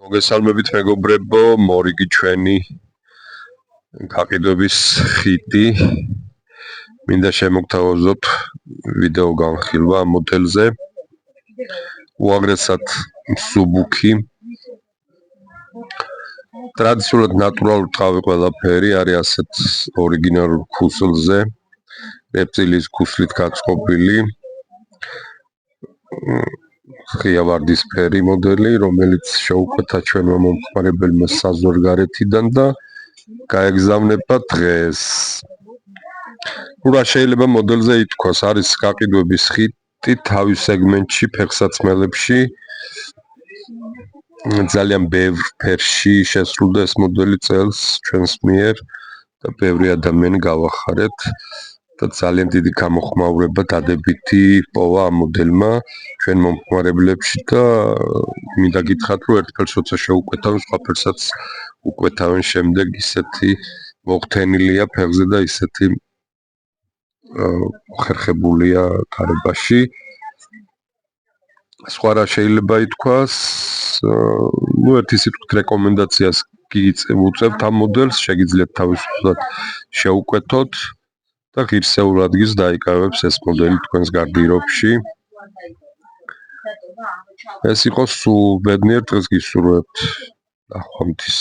მოგესალმებით მეგობრებო, მორიგი ჩვენი გაყიდვების ხიდი. მინდა შემოგთავაზოთ ვიდეო განხილვა ამ მოდელზე. უაღრესად მსუბუქი. ტრადიციულად ნატურალური ტყავი ყველაფერი არის ასეთ ორიგინალურ ქუსლზე, რეპტილიის ქუსლით გაწყობილი. ღია ვარდისფერი მოდელი, რომელიც შეუკვეთა ჩვენმა მომხმარებელმა საზღვარგარეთიდან და გაეგზავნება დღეს. რა შეიძლება მოდელზე ითქვას, არის გაყიდვების ხიდი თავის სეგმენტში, ფეხსაცმელებში. ძალიან ბევრ ფერში შესრულდა ეს მოდელი წელს ჩვენს მიერ და ბევრი ადამიანი გავახარეთ და ძალიან დიდი გამოხმაურება დადებითი პოვა ამ მოდელმა ჩვენ მომხმარებლებში და მინდა გითხრათ, რომ ერთ ფერს როცა შეუკვეთავენ, სხვა ფერსაც უკვეთავენ შემდეგ ისეთი მოხთენილია ფეხზე და ისეთი ხერხებულია გარებაში. სხვა რა შეიძლება ითქვას, ერთი სიტყვით რეკომენდაციას გიწევთ ამ მოდელს, შეგიძლიათ თავისუფლად შეუკვეთოთ და ღირსეულ ადგილს დაიკავებს ეს მოდელი თქვენს გარდირობში. ეს იყო სულ ბედნიერ დღეს გისურვებთ. ნახვამდის.